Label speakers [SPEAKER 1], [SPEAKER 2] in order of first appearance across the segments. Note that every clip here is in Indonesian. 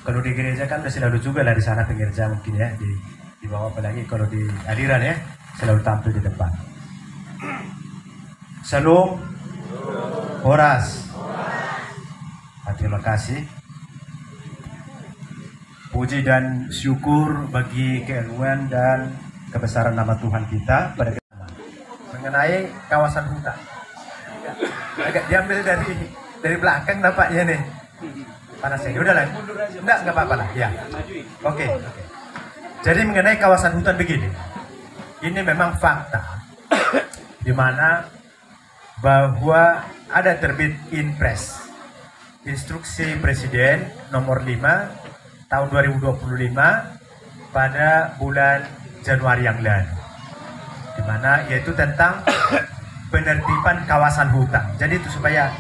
[SPEAKER 1] Kalau di gereja kan udah selalu juga lah di sana pengerja mungkin ya, di bawah, apalagi kalau di aliran ya selalu tampil di depan. Shalom, Horas. Terima kasih. Puji dan syukur bagi keagungan dan kebesaran nama Tuhan kita pada mengenai kawasan hutan. Agak diambil dari belakang nampaknya nih. Panas ini, udah lah. Enggak apa-apa lah. Ya. Oke. Jadi mengenai kawasan hutan begini. Ini memang fakta di mana bahwa ada terbit Inpres Instruksi Presiden nomor 5 tahun 2025 pada bulan Januari yang lalu. Di mana yaitu tentang penertiban kawasan hutan. Jadi itu supaya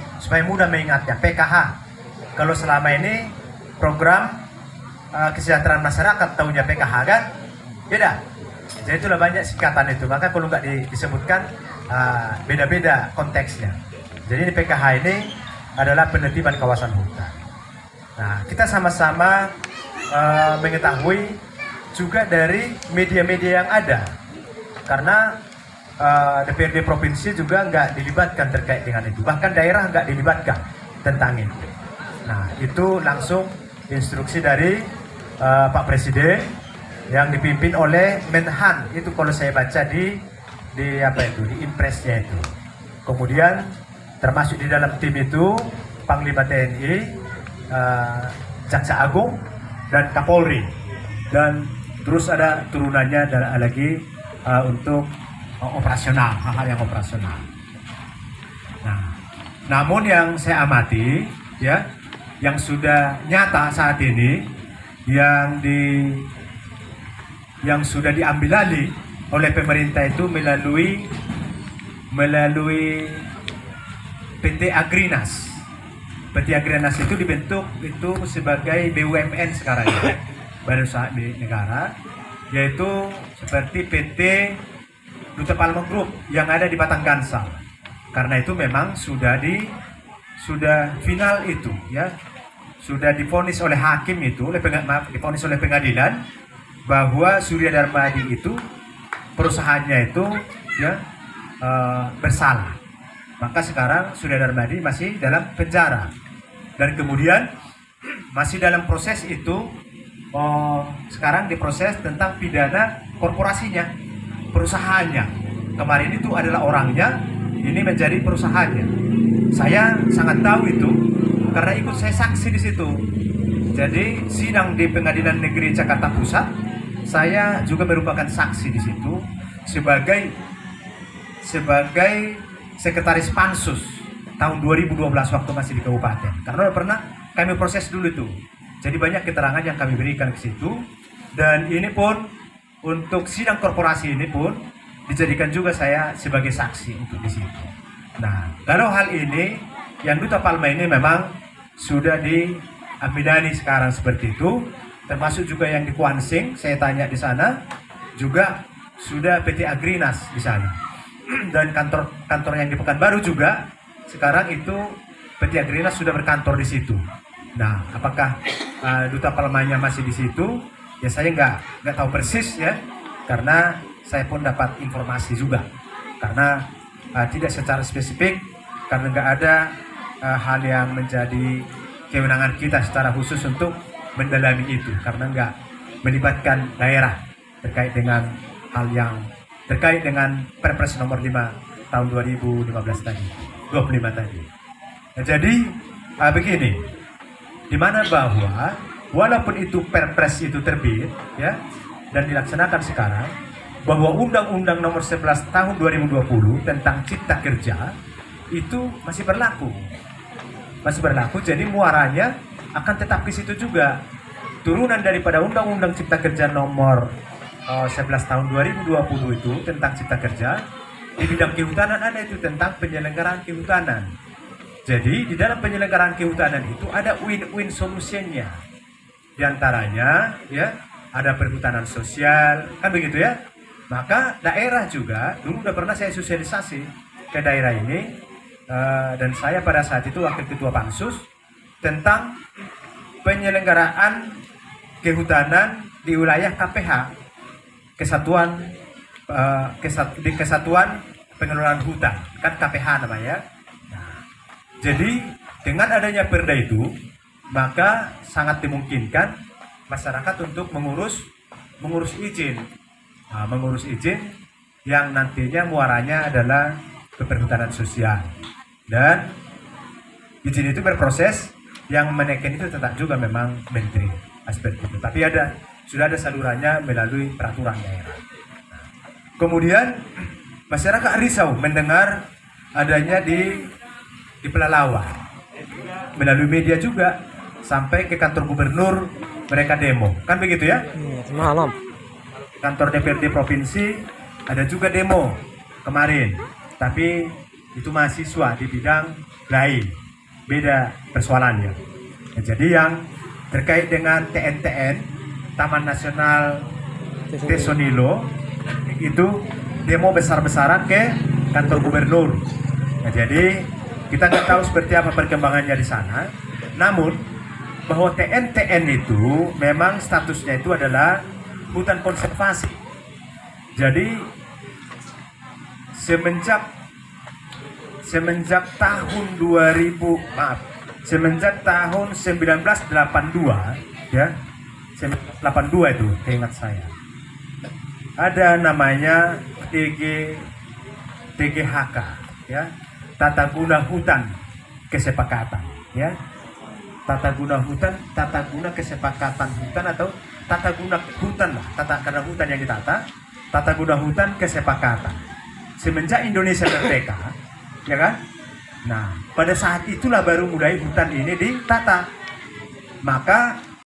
[SPEAKER 1] mudah mengingatnya, PKH. Kalau selama ini program kesejahteraan masyarakat tahunya PKH kan beda. Jadi itulah banyak singkatan itu. Maka kalau nggak disebutkan beda-beda konteksnya. Jadi ini PKH ini adalah penertiban kawasan hutan. Nah, kita sama-sama mengetahui juga dari media-media yang ada. Karena DPRD provinsi juga nggak dilibatkan terkait dengan itu. Bahkan daerah nggak dilibatkan tentang itu. Nah, itu langsung instruksi dari Pak Presiden yang dipimpin oleh Menhan. Itu kalau saya baca di Impresnya itu. Kemudian termasuk di dalam tim itu Panglima TNI, Jaksa Agung dan Kapolri. Dan terus ada turunannya dan lagi untuk operasional, hal-hal yang operasional. Nah, namun yang saya amati ya, yang sudah nyata saat ini yang sudah diambil alih oleh pemerintah itu melalui PT Agrinas. PT Agrinas itu dibentuk itu sebagai BUMN sekarang ya, badan usaha milik negara, yaitu seperti PT Duta Palma Group yang ada di Batang Gansal. Karena itu memang sudah final itu ya, sudah divonis oleh hakim itu, divonis oleh pengadilan bahwa Surya Darmadi itu perusahaannya itu ya bersalah. Maka sekarang Surya Darmadi masih dalam penjara dan kemudian masih dalam proses itu. Sekarang diproses tentang pidana korporasinya, perusahaannya. Kemarin itu adalah orangnya, ini menjadi perusahaannya. Saya sangat tahu itu karena ikut saya saksi di situ. Jadi sidang di Pengadilan Negeri Jakarta Pusat, saya juga merupakan saksi di situ sebagai sekretaris Pansus tahun 2012 waktu masih di kabupaten. Karena pernah kami proses dulu itu. Jadi banyak keterangan yang kami berikan ke situ, dan ini pun untuk sidang korporasi ini pun dijadikan juga saya sebagai saksi untuk di situ. Nah, kalau hal ini yang Duta Palma ini memang sudah diambil alih sekarang seperti itu, termasuk juga yang di Kuansing, saya tanya di sana juga sudah PT Agrinas di sana, dan kantor yang di Pekanbaru juga sekarang itu PT Agrinas sudah berkantor di situ. Nah, apakah Duta Palmanya masih di situ? Ya saya nggak tahu persis ya, karena saya pun dapat informasi juga. Karena tidak secara spesifik, karena nggak ada hal yang menjadi kewenangan kita secara khusus untuk mendalami itu, karena nggak melibatkan daerah terkait dengan hal yang terkait dengan Perpres nomor 5 tahun 2015 tadi, 25 tadi. Nah, jadi begini. Di mana bahwa walaupun itu Perpres itu terbit ya dan dilaksanakan sekarang, bahwa Undang-Undang Nomor 11 Tahun 2020 tentang Cipta Kerja itu masih berlaku. Jadi muaranya akan tetap ke situ juga. Turunan daripada Undang-Undang Cipta Kerja Nomor 11 Tahun 2020 itu tentang Cipta Kerja, di bidang kehutanan ada itu tentang penyelenggaraan kehutanan. Jadi di dalam penyelenggaraan kehutanan itu ada win-win solutionnya. Di antaranya ya ada perhutanan sosial, kan begitu ya. Maka daerah juga dulu udah pernah saya sosialisasi ke daerah ini, dan saya pada saat itu wakil ketua Pansus tentang penyelenggaraan kehutanan di wilayah KPH, Kesatuan Pengelolaan Hutan, kan KPH namanya. Nah, jadi dengan adanya perda itu, maka sangat dimungkinkan masyarakat untuk mengurus izin, mengurus izin yang nantinya muaranya adalah keperhutanan sosial, dan izin itu berproses, yang menekan itu tetap juga memang menteri aspek itu, tapi sudah ada salurannya melalui peraturan daerah. Kemudian masyarakat risau mendengar adanya di Pelalawan, melalui media juga sampai ke kantor gubernur mereka demo, kan begitu ya?
[SPEAKER 2] Semalam.
[SPEAKER 1] Kantor DPRD provinsi ada juga demo kemarin, tapi itu mahasiswa di bidang lain, beda persoalannya. Nah, jadi yang terkait dengan TNTN, Taman Nasional Tesonilo, itu demo besar-besaran ke kantor gubernur. Nah, jadi kita nggak tahu seperti apa perkembangannya di sana. Namun bahwa TNTN itu memang statusnya itu adalah hutan konservasi. Jadi semenjak tahun 1982 ya, 1982 itu ingat saya, ada namanya TGHK ya, Tata Guna Hutan Kesepakatan ya, Tata Guna Kesepakatan Hutan atau Tata Guna Hutan lah, karena hutan yang ditata, Tata Guna Hutan Kesepakatan semenjak Indonesia merdeka ya kan. Nah pada saat itulah baru mulai hutan ini ditata, maka